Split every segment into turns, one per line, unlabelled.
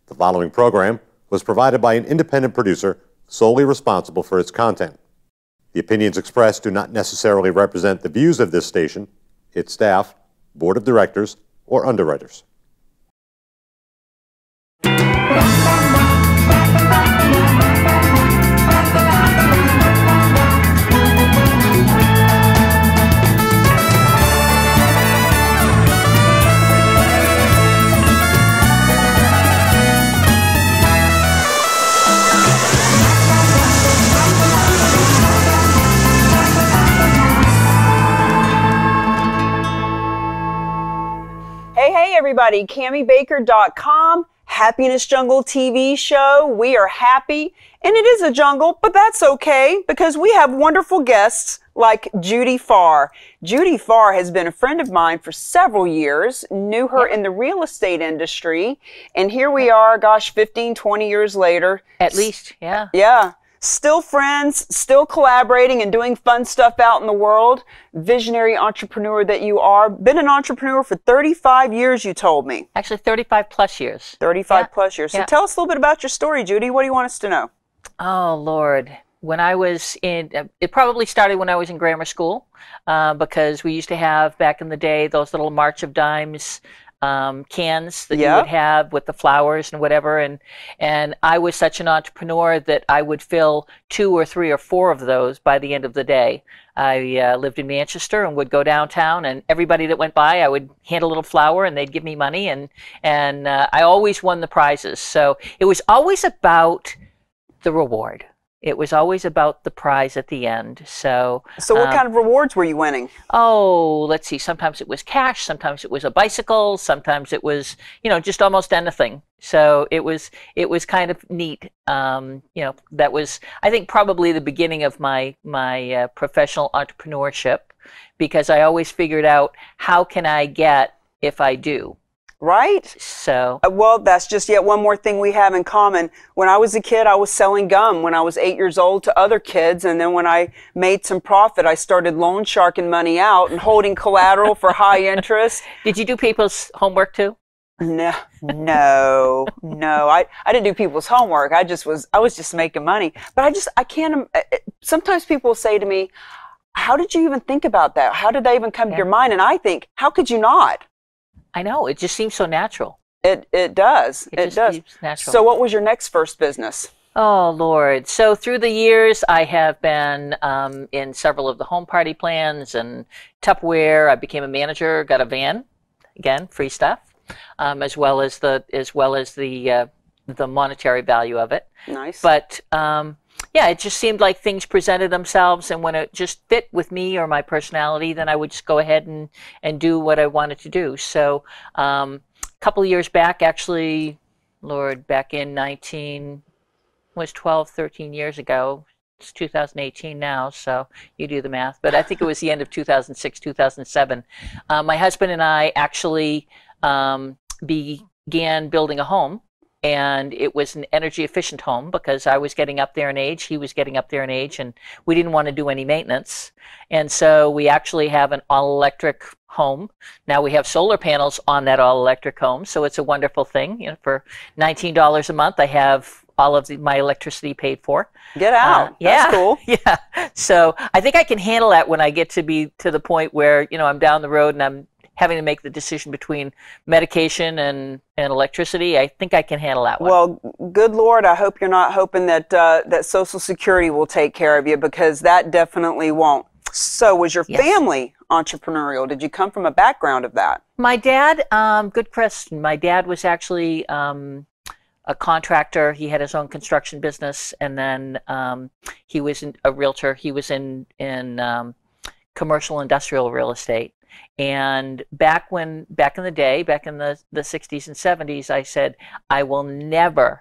The following program was provided by an independent producer solely responsible for its content. The opinions expressed do not necessarily represent the views of this station, its staff, board of directors, or underwriters.
Hey everybody, CamiBaker.com, Happiness Jungle TV show. We are happy, and it is a jungle, but that's okay because we have wonderful guests like Judi Farr. Judi Farr has been a friend of mine for several years, knew her in the real estate industry, and here we are, gosh, 15, 20 years later.
At least, yeah.
Yeah. Still friends, still collaborating and doing fun stuff out in the world. Visionary entrepreneur that you are. Been an entrepreneur for 35 years, you told me.
Actually, 35 plus years.
35 plus years. So tell us a little bit about your story, Judi. What do you want us to know?
Oh, Lord. When I was in, it probably started when I was in grammar school, because we used to have, back in the day, those little March of Dimes cans that you would have with the flowers and whatever, and I was such an entrepreneur that I would fill 2 or 3 or 4 of those by the end of the day. I lived in Manchester and would go downtown, and everybody that went by, I would hand a little flower and they'd give me money, and I always won the prizes. So it was always about the reward. It was always about the prize at the end. So
what kind of rewards were you winning?
Oh, let's see. Sometimes it was cash. Sometimes it was a bicycle. Sometimes it was, just almost anything. So it was kind of neat. That was, I think, probably the beginning of my professional entrepreneurship, because I always figured out, how can I get if I do?
Right?
So
well, that's just yet one more thing we have in common. When I was a kid, I was selling gum when I was 8 years old to other kids, and then when I made some profit, I started loan sharking money out and holding collateral for high interest.
Did you do people's homework too?
No. I didn't do people's homework. I was just making money. But I can't. Sometimes people say to me, "How did you even think about that? How did that even come to your mind?" And I think, how could you not?
I know, it just seems so natural.
It does.
It just seems natural.
So what was your next first business?
Oh, Lord. So through the years, I have been in several of the home party plans and Tupperware. I became a manager, got a van, again, free stuff, as well as the monetary value of it.
Nice.
But yeah, it just seemed like things presented themselves, and when it just fit with me or my personality, then I would just go ahead and do what I wanted to do. So a couple of years back, actually, Lord, back in 13 years ago. It's 2018 now, so you do the math. But I think it was the end of 2006, 2007. My husband and I actually began building a home. And it was an energy efficient home, because I was getting up there in age, he was getting up there in age, and we didn't want to do any maintenance. And so we actually have an all-electric home. Now we have solar panels on that all-electric home, so it's a wonderful thing. For $19 a month, I have all of my electricity paid for.
Get out. That's cool.
Yeah. So I think I can handle that when I get to be to the point where, I'm down the road and I'm having to make the decision between medication and electricity. I think I can handle that one.
Well, good Lord, I hope you're not hoping that that Social Security will take care of you, because that definitely won't. So was your family entrepreneurial? Did you come from a background of that?
My dad, good question. My dad was actually a contractor. He had his own construction business, and then he was a realtor. He was in commercial industrial real estate. And back in the day, back in the 60s and 70s, I said, I will never,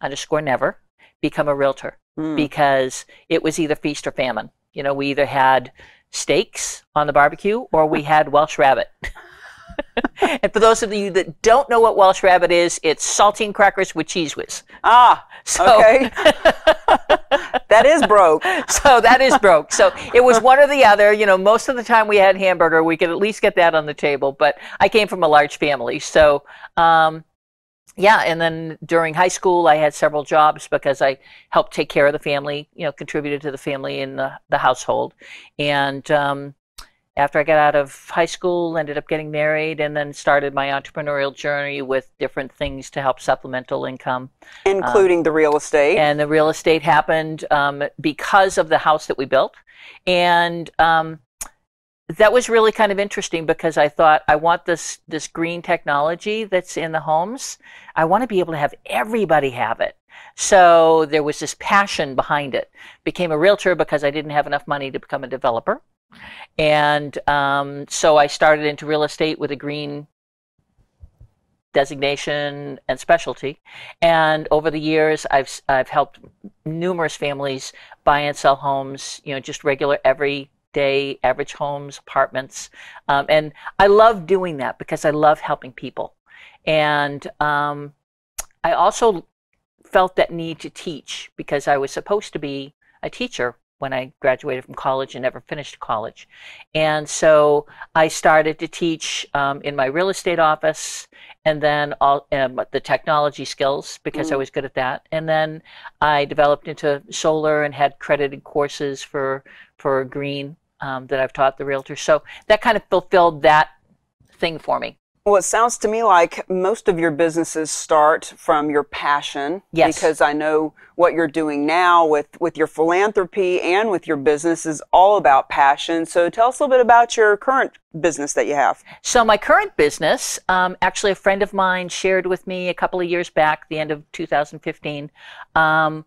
underscore never, become a realtor, because it was either feast or famine. We either had steaks on the barbecue or we had Welsh rabbit. And for those of you that don't know what Welsh rabbit is, it's saltine crackers with cheese whiz.
Ah, so, okay. That is broke.
So that is broke. So it was one or the other. You know, most of the time we had hamburger. We could at least get that on the table. But I came from a large family. So yeah, and then during high school, I had several jobs because I helped take care of the family, contributed to the family in the household. And after I got out of high school, ended up getting married, and then started my entrepreneurial journey with different things to help supplemental income.
Including the real estate.
And the real estate happened because of the house that we built. And that was really kind of interesting because I thought, I want this green technology that's in the homes. I want to be able to have everybody have it. So there was this passion behind it. Became a realtor because I didn't have enough money to become a developer. And so I started into real estate with a green designation and specialty. And over the years, I've helped numerous families buy and sell homes, just regular everyday average homes, apartments. And I love doing that because I love helping people. And I also felt that need to teach because I was supposed to be a teacher when I graduated from college and never finished college. And so I started to teach in my real estate office, and then the technology skills because I was good at that. And then I developed into solar and had credited courses for green that I've taught the realtors. So that kind of fulfilled that thing for me.
Well, it sounds to me like most of your businesses start from your passion.
Yes.
Because I know what you're doing now with your philanthropy and with your business is all about passion. So tell us a little bit about your current business that you have.
So my current business, actually a friend of mine shared with me a couple of years back, the end of 2015, the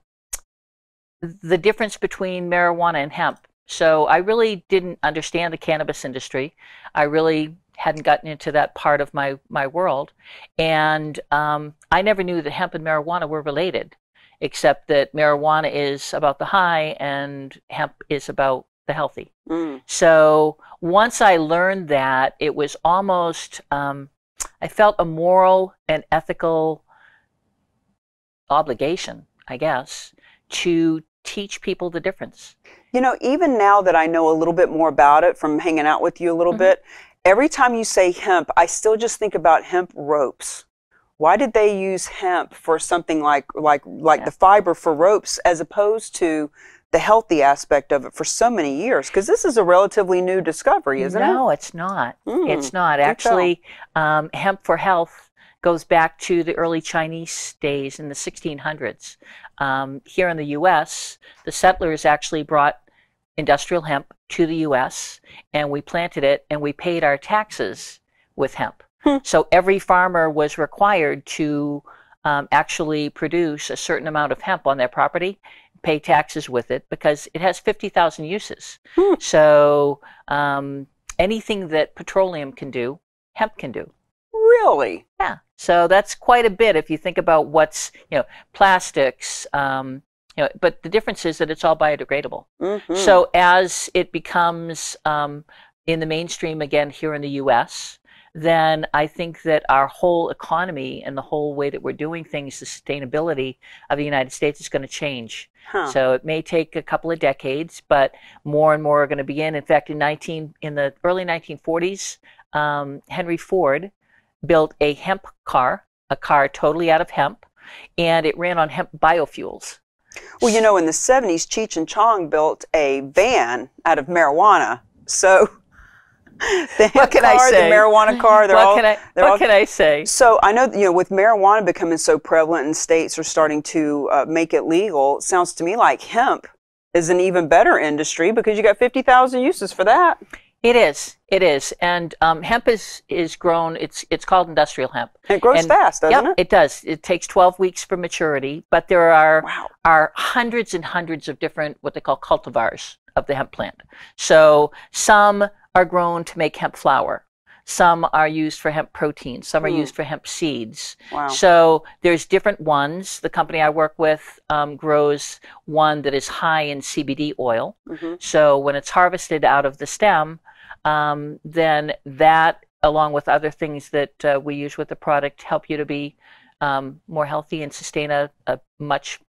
difference between marijuana and hemp. So I really didn't understand the cannabis industry. I really hadn't gotten into that part of my world. And I never knew that hemp and marijuana were related, except that marijuana is about the high and hemp is about the healthy. So once I learned that, it was almost, I felt a moral and ethical obligation, I guess, to teach people the difference.
Even now that I know a little bit more about it from hanging out with you a little bit, every time you say hemp, I still just think about hemp ropes. Why did they use hemp for something like the fiber for ropes as opposed to the healthy aspect of it for so many years? Because this is a relatively new discovery, isn't it?
No, it's not. It's not. Actually, hemp for health goes back to the early Chinese days in the 1600s. Here in the U.S., the settlers actually brought industrial hemp to the U.S. and we planted it and we paid our taxes with hemp. So every farmer was required to actually produce a certain amount of hemp on their property, pay taxes with it because it has 50,000 uses. So anything that petroleum can do, hemp can do.
Really?
Yeah. So that's quite a bit if you think about what's, plastics, but the difference is that it's all biodegradable. So as it becomes in the mainstream again here in the U.S., then I think that our whole economy and the whole way that we're doing things, the sustainability of the United States is going to change. So it may take a couple of decades, but more and more are going to begin. In fact, in the early 1940s, Henry Ford built a hemp car, a car totally out of hemp, and it ran on hemp biofuels.
Well, in the 70s, Cheech and Chong built a van out of marijuana. So the hemp car, the marijuana car,
what can I say?
So I know, with marijuana becoming so prevalent and states are starting to make it legal, it sounds to me like hemp is an even better industry because you got 50,000 uses for that.
It is, and hemp is grown. It's called industrial hemp.
And it grows fast, doesn't it?
It does. It takes 12 weeks for maturity, but there are hundreds and hundreds of different what they call cultivars of the hemp plant. So some are grown to make hemp flour. Some are used for hemp protein. Some are used for hemp seeds. So there's different ones. The company I work with grows one that is high in CBD oil. So when it's harvested out of the stem, then that, along with other things that we use with the product, help you to be more healthy and sustain a much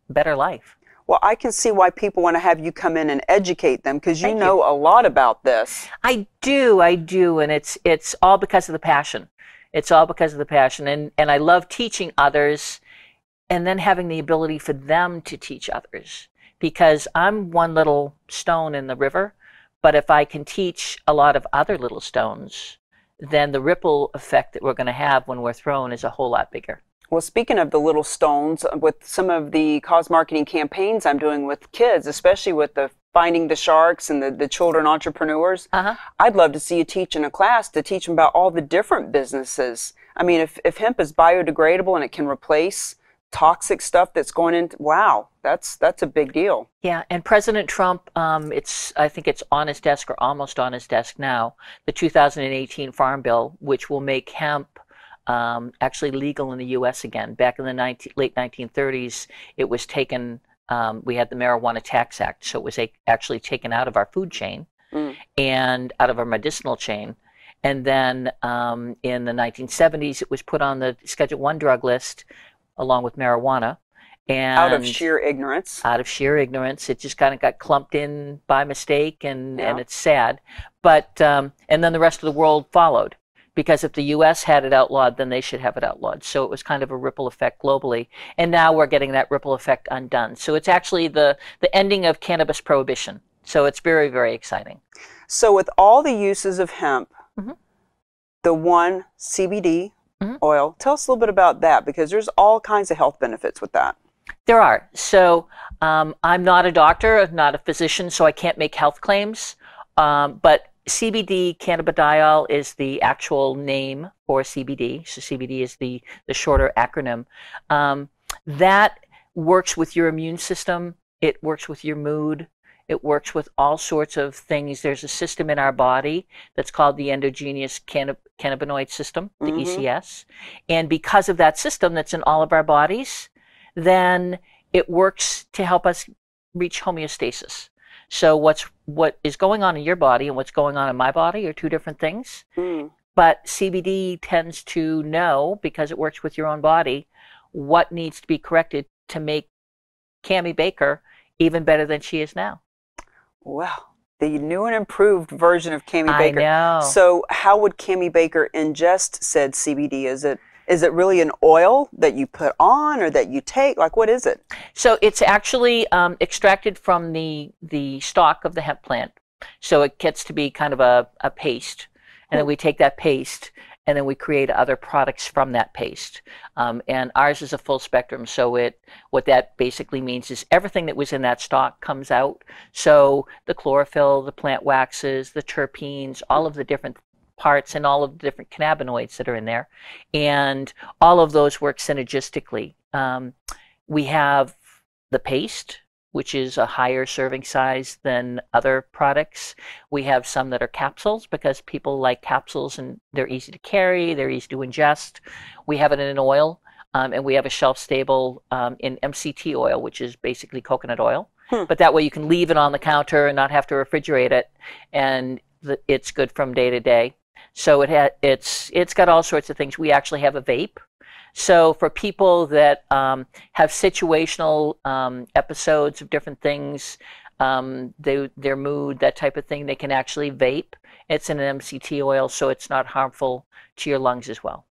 better life.
Well, I can see why people want to have you come in and educate them because you know a lot about this.
I do, and it's all because of the passion. It's all because of the passion. And I love teaching others and then having the ability for them to teach others. Because I'm one little stone in the river, but if I can teach a lot of other little stones, then the ripple effect that we're going to have when we're thrown is a whole lot bigger.
Well, speaking of the little stones, with some of the cause marketing campaigns I'm doing with kids, especially with the Finding the Sharks and the children entrepreneurs, I'd love to see you teach in a class to teach them about all the different businesses. I mean, if hemp is biodegradable and it can replace toxic stuff that's going into, wow, that's a big deal.
Yeah, and President Trump, I think it's on his desk or almost on his desk now, the 2018 Farm Bill, which will make hemp actually legal in the U.S. again. Back in the late 1930s, it was taken, we had the Marijuana Tax Act, so it was actually taken out of our food chain and out of our medicinal chain. And then in the 1970s, it was put on the Schedule I drug list along with marijuana. And
out of sheer ignorance.
Out of sheer ignorance. It just kind of got clumped in by mistake, and it's sad. But, and then the rest of the world followed. Because if the U.S. had it outlawed, then they should have it outlawed. So it was kind of a ripple effect globally. And now we're getting that ripple effect undone. So it's actually the ending of cannabis prohibition. So it's very, very exciting.
So with all the uses of hemp, the one CBD oil, tell us a little bit about that, because there's all kinds of health benefits with that.
There are. So I'm not a doctor, not a physician, so I can't make health claims. But CBD, cannabidiol, is the actual name for CBD. So CBD is the shorter acronym. That works with your immune system. It works with your mood. It works with all sorts of things. There's a system in our body that's called the endogenous cannabinoid system, the ECS. And because of that system that's in all of our bodies, then it works to help us reach homeostasis. So what is going on in your body and what's going on in my body are two different things. But CBD tends to know, because it works with your own body, what needs to be corrected to make Cami Baker even better than she is now.
Well, the new and improved version of Cami Baker.
I know.
So how would Cami Baker ingest said CBD? Is it really an oil that you put on or that you take? Like, what is it? So
it's actually extracted from the stalk of the hemp plant. So it gets to be kind of a paste. And then we take that paste and then we create other products from that paste. And ours is a full spectrum. So what that basically means is everything that was in that stalk comes out. So the chlorophyll, the plant waxes, the terpenes, all of the different parts and all of the different cannabinoids that are in there. And all of those work synergistically. We have the paste, which is a higher serving size than other products. We have some that are capsules because people like capsules and they're easy to carry, they're easy to ingest. We have it in an oil, and we have a shelf-stable in MCT oil, which is basically coconut oil. But that way you can leave it on the counter and not have to refrigerate it, and it's good from day to day. So it's got all sorts of things. We actually have a vape. So for people that have situational episodes of different things, their mood, that type of thing, they can actually vape. It's in an MCT oil, so it's not harmful to your lungs as well.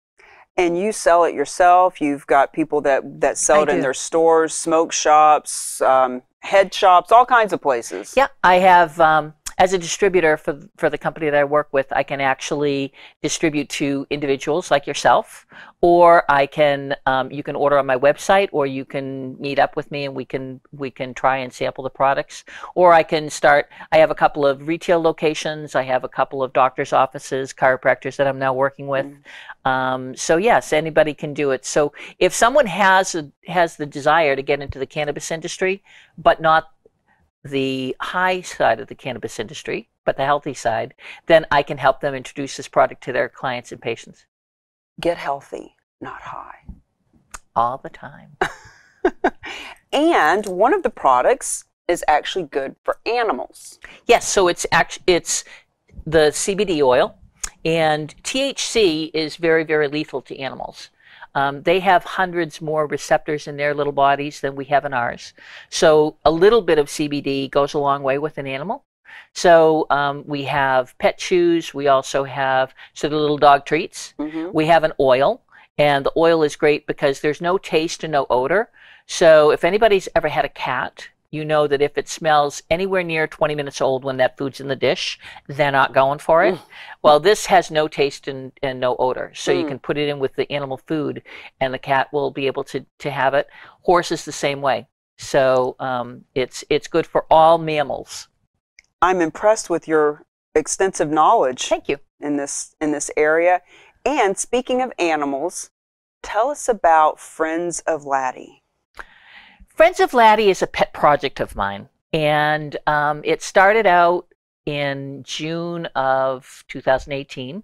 And you sell it yourself? You've got people that sell it in their stores, smoke shops, head shops, all kinds of places. Yeah, I have... as a distributor for the company that I work with, I can actually distribute to individuals like yourself, or I can you can order on my website, or you can meet up with me and we can try and sample the products, or I can start. I have a couple of retail locations. I have a couple of doctors' offices, chiropractors that I'm now working with. So yes, anybody can do it. So if someone has the desire to get into the cannabis industry, but not the high side of the cannabis industry, but the healthy side, then I can help them introduce this product to their clients and patients. Get healthy, not high. All the time. And one of the products is actually good for animals. Yes, so it's the CBD oil, and THC is very, very lethal to animals. They have hundreds more receptors in their little bodies than we have in ours. So a little bit of CBD goes a long way with an animal. So we have pet chews. We also have the little dog treats. We have an oil, and the oil is great because there's no taste and no odor. So if anybody's ever had a cat, you know that if it smells anywhere near 20 minutes old when that food's in the dish, they're not going for it. Well, this has no taste and no odor. So you can put it in with the animal food and the cat will be able to have it. Horse is the same way. So it's good for all mammals.
I'm impressed with your extensive knowledge.
Thank you.
In this area. And speaking of animals, tell us about Friends of Laddie.
Friends of Laddie is a pet project of mine, and it started out in June of 2018.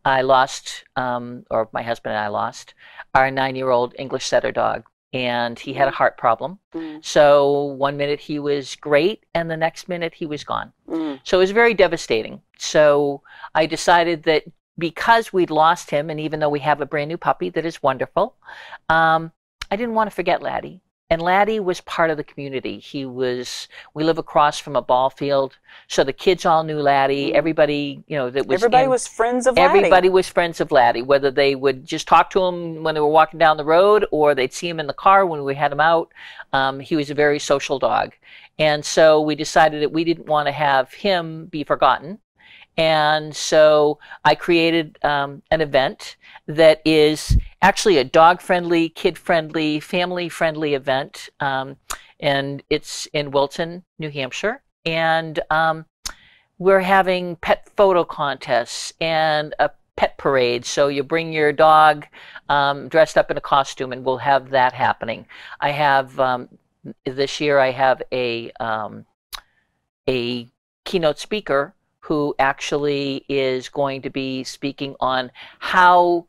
I lost, or my husband and I lost, our 9-year-old English setter dog, and he had a heart problem. So one minute he was great, and the next minute he was gone. So it was very devastating. So I decided that because we'd lost him, and even though we have a brand new puppy that is wonderful, I didn't want to forget Laddie. And Laddie was part of the community. We live across from a ball field, so the kids all knew Laddie. Everybody,
everybody was friends of Laddie.
Everybody was friends of Laddie, whether they would just talk to him when they were walking down the road or they'd see him in the car when we had him out. He was a very social dog. And so we decided that we didn't want to have him be forgotten. And so I created an event that is actually a dog-friendly, kid-friendly, family-friendly event. And it's in Wilton, New Hampshire. And we're having pet photo contests and a pet parade. So you bring your dog dressed up in a costume, and we'll have that happening. I have, this year I have a keynote speaker who actually is going to be speaking on how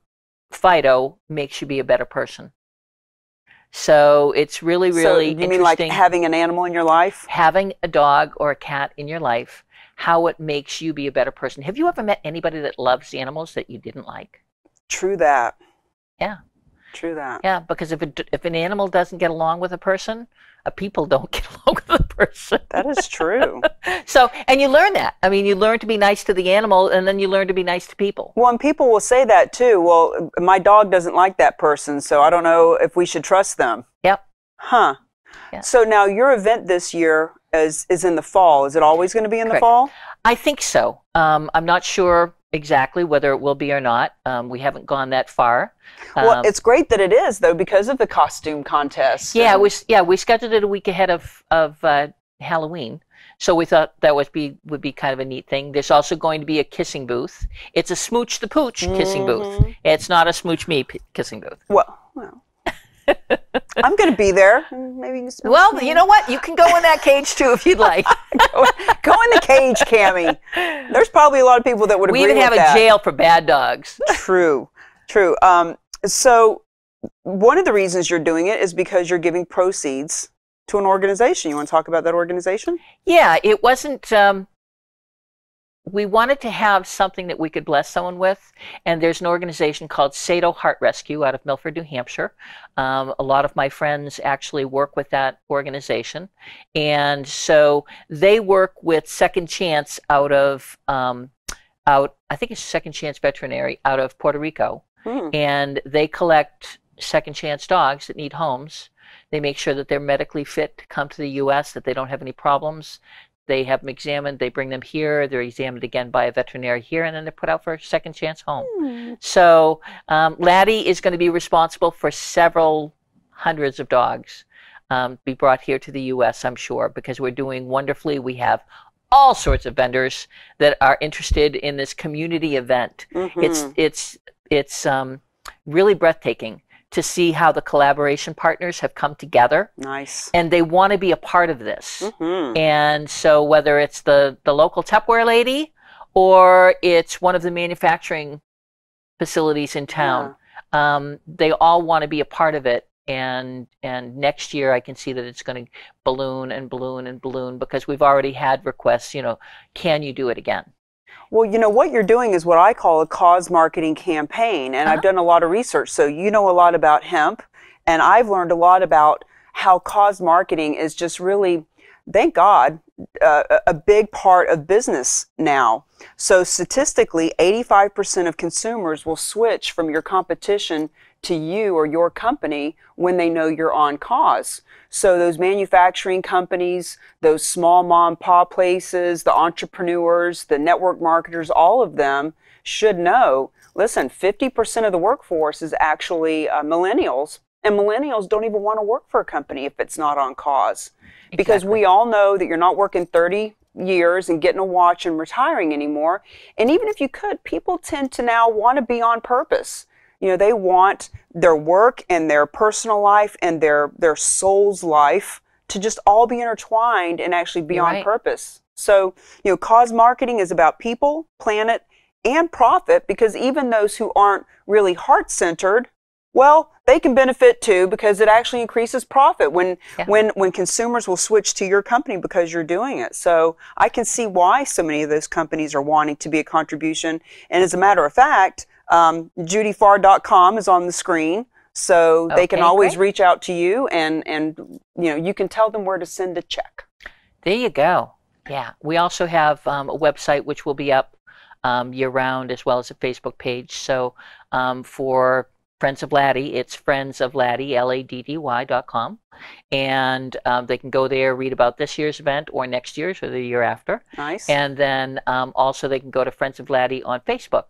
Fido makes you be a better person. So it's really, really interesting.
You mean like having an animal in your life?
Having a dog or a cat in your life, how it makes you be a better person. Have you ever met anybody that loves animals that you didn't like?
True that.
Yeah.
True that.
Yeah, because if an animal doesn't get along with a person, people don't get along with the person.
That is true.
So, and you learn that. I mean, you learn to be nice to the animal, and then you learn to be nice to people.
Well, and people will say that too. Well, my dog doesn't like that person, so I don't know if we should trust them.
Yep.
Huh.
Yeah.
So now your event this year is in the fall. Is it always going to be in the fall?
I think so. I'm not sure exactly whether it will be or not. We haven't gone that far.
Well, it's great that it is, though, because of the costume contest.
Yeah, we scheduled it a week ahead of Halloween, so we thought that would be kind of a neat thing. There's also going to be a kissing booth. It's a Smooch the Pooch kissing booth. It's not a Smooch Me kissing booth.
Well. I'm going to be there. Maybe you can
well, you know what? You can go in that cage too if you'd like.
Go in the cage, Cami. There's probably a lot of people that would agree with that.
We even have a jail for bad dogs.
True. So one of the reasons you're doing it is because you're giving proceeds to an organization. You want to talk about that organization?
Yeah, it wasn't. We wanted to have something that we could bless someone with, and there's an organization called Sato Heart Rescue out of Milford, New Hampshire. A lot of my friends actually work with that organization, and so they work with Second Chance out of I think it's Second Chance Veterinary out of Puerto Rico, and they collect second chance dogs that need homes. They make sure that they're medically fit to come to the U.S., that they don't have any problems. They have them examined, they bring them here, they're examined again by a veterinary here, and then they're put out for a second chance home. So Laddie is going to be responsible for several hundreds of dogs be brought here to the U.S., I'm sure, because we're doing wonderfully. We have all sorts of vendors that are interested in this community event. It's really breathtaking to see how the collaboration partners have come together.
Nice.
And they want to be a part of this. And so whether it's the local Tupperware lady or it's one of the manufacturing facilities in town, they all want to be a part of it. And next year I can see that it's going to balloon and balloon and balloon because we've already had requests, can you do it again?
Well, what you're doing is what I call a cause marketing campaign, and I've done a lot of research, so you know a lot about hemp, and I've learned a lot about how cause marketing is just really thank God, a big part of business now. So statistically, 85% of consumers will switch from your competition to you or your company when they know you're on cause. So those manufacturing companies, those small mom and pop places, the entrepreneurs, the network marketers, all of them should know, listen, 50% of the workforce is actually millennials, and millennials don't even want to work for a company if it's not on cause. Exactly. Because we all know that you're not working 30 years and getting a watch and retiring anymore. And even if you could, people tend to now want to be on purpose. You know, they want their work and their personal life and their soul's life to just all be intertwined and actually be on purpose. So, you know, cause marketing is about people, planet, and profit, because even those who aren't really heart-centered, well, they can benefit too, because it actually increases profit when consumers will switch to your company because you're doing it. So I can see why so many of those companies are wanting to be a contribution. And as a matter of fact, JudiFarr.com is on the screen, so they can always reach out to you, and you know, you can tell them where to send a check. There you go. Yeah, we also have a website which will be up year-round, as well as a Facebook page. So for Friends of Laddie, it's friendsofladdie, LADDY.com. And they can go there, read about this year's event or next year's or the year after. Nice. And then also they can go to Friends of Laddie on Facebook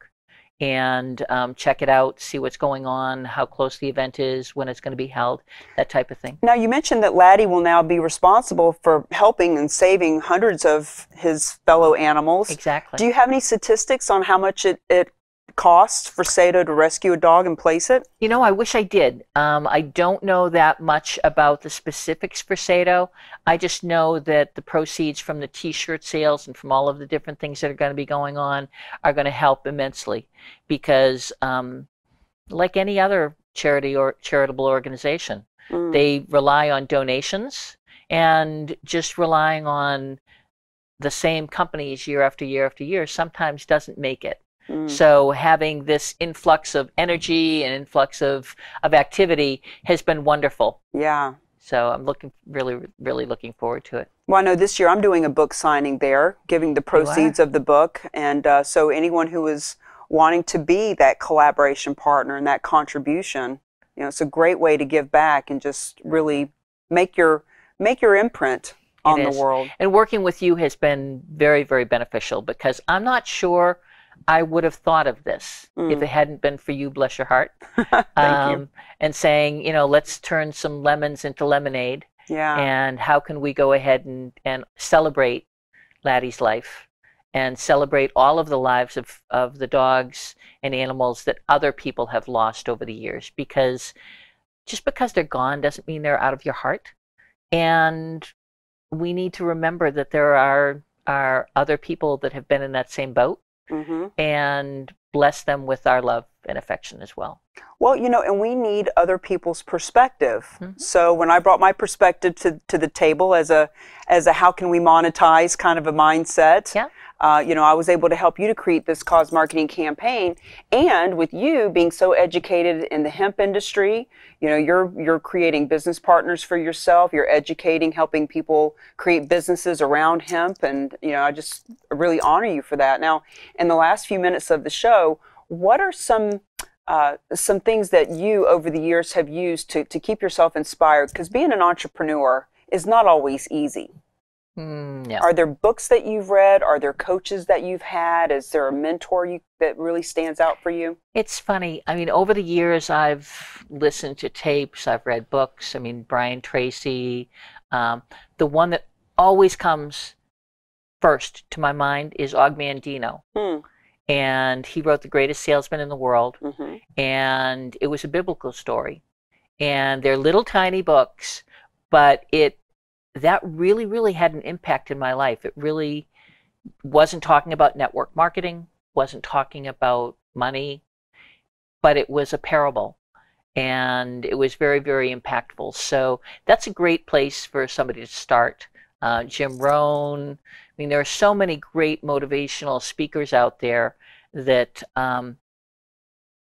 and check it out, see what's going on, how close the event is, when it's going to be held, that type of thing. Now, you mentioned that Laddie will now be responsible for helping and saving hundreds of his fellow animals. Exactly. Do you have any statistics on how much it costs for Sato to rescue a dog and place it? You know, I wish I did. I don't know that much about the specifics for Sato. I just know that the proceeds from the t-shirt sales and from all of the different things that are going to be going on are going to help immensely, because like any other charity or charitable organization, they rely on donations, and just relying on the same companies year after year after year sometimes doesn't make it. So having this influx of energy and influx of activity has been wonderful. Yeah. So I'm really looking forward to it. Well, I know this year I'm doing a book signing there, giving the proceeds of the book. And so anyone who is wanting to be that collaboration partner and that contribution, you know, it's a great way to give back and just really make your imprint on the world. And working with you has been very, very beneficial, because I'm not sure I would have thought of this if it hadn't been for you, bless your heart. Thank you. And saying, you know, let's turn some lemons into lemonade. Yeah. And how can we go ahead and celebrate Laddie's life and celebrate all of the lives of the dogs and animals that other people have lost over the years, because just because they're gone doesn't mean they're out of your heart. And we need to remember that there are other people that have been in that same boat. And bless them with our love and affection as well. Well, you know, and we need other people's perspective. So when I brought my perspective to the table as a how can we monetize kind of a mindset, you know, I was able to help you to create this cause marketing campaign. And with you being so educated in the hemp industry, you know, you're creating business partners for yourself. You're educating, helping people create businesses around hemp. And, you know, I just really honor you for that. Now, in the last few minutes of the show, what are some things that you over the years have used to keep yourself inspired? Because being an entrepreneur is not always easy. Yeah. Are there books that you've read? Are there coaches that you've had? Is there a mentor that really stands out for you? It's funny. I mean, over the years, I've listened to tapes. I've read books. I mean, Brian Tracy. The one that always comes first to my mind is Og Mandino. And he wrote The Greatest Salesman in the World. And it was a biblical story. And they're little tiny books, but that really, really had an impact in my life. It really wasn't talking about network marketing, wasn't talking about money, but it was a parable. And it was very, very impactful. So that's a great place for somebody to start. Jim Rohn. I mean, there are so many great motivational speakers out there that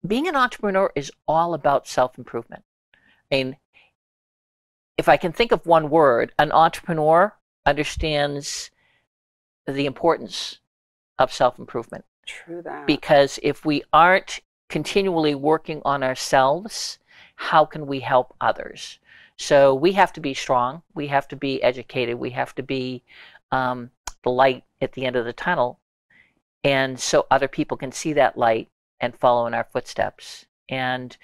being an entrepreneur is all about self-improvement. I mean, if I can think of one word, an entrepreneur
understands the importance of self-improvement.
True that.
Because if we aren't continually working on ourselves, how can we help others? So we have to be strong. We have to be educated. We have to be the light at the end of the tunnel. And so other people can see that light and follow in our footsteps. And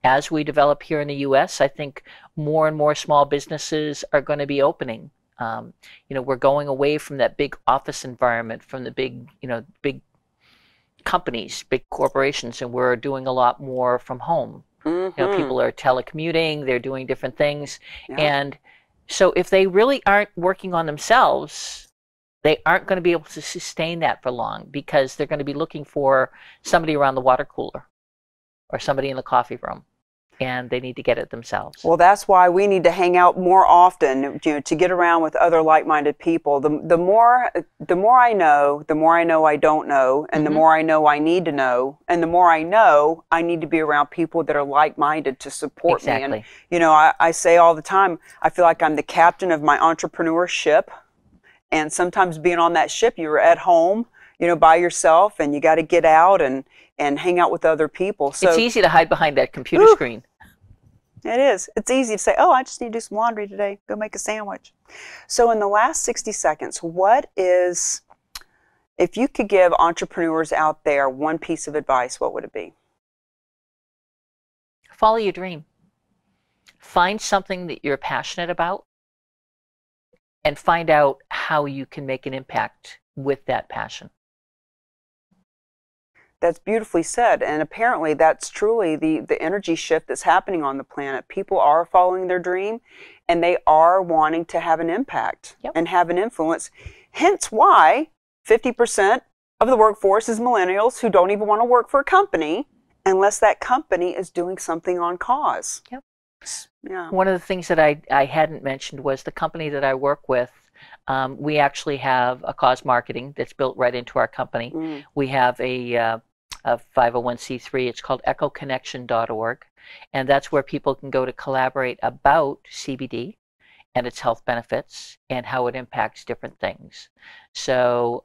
as we develop here in the U.S., I think more and more small businesses are going to be opening. We're going away from that big office environment, from the big, big companies, big corporations, and we're doing a lot more from home.
Mm-hmm.
People are telecommuting, they're doing different things.
Yeah.
And so if they really aren't working on themselves, they aren't going to be able to sustain that for long, because they're going to be looking for somebody around the water cooler or somebody in the coffee room, and they need to get it themselves.
Well, that's why we need to hang out more often, to get around with other like-minded people. The more I know, the more I know I don't know, and the more I know I need to know, and the more I know I need to be around people that are like-minded to support me. And I say all the time, I feel like I'm the captain of my entrepreneur ship, and sometimes being on that ship, you're at home, by yourself, and you got to get out and hang out with other people. So
it's easy to hide behind that computer screen.
It is. It's easy to say, oh, I just need to do some laundry today. Go make a sandwich. So in the last 60 seconds, if you could give entrepreneurs out there one piece of advice, what would it be?
Follow your dream. Find something that you're passionate about and find out how you can make an impact with that passion.
That's beautifully said, and apparently that's truly the energy shift that's happening on the planet. People are following their dream, and they are wanting to have an impact and have an influence. Hence why 50% of the workforce is millennials who don't even want to work for a company unless that company is doing something on cause.
Yep.
Yeah.
One of the things that I hadn't mentioned was the company that I work with. We actually have a cause marketing that's built right into our company. We have a 501c3. It's called echoconnection.org, and that's where people can go to collaborate about CBD and its health benefits and how it impacts different things. So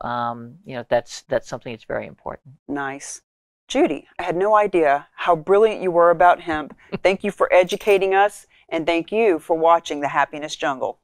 that's something that's very important.
Nice. Judi, I had no idea how brilliant you were about hemp. Thank you for educating us, and thank you for watching The Happiness Jungle.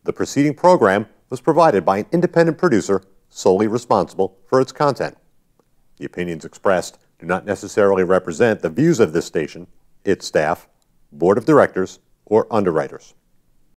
The preceding program was provided by an independent producer solely responsible for its content. The opinions expressed do not necessarily represent the views of this station, its staff, board of directors, or underwriters.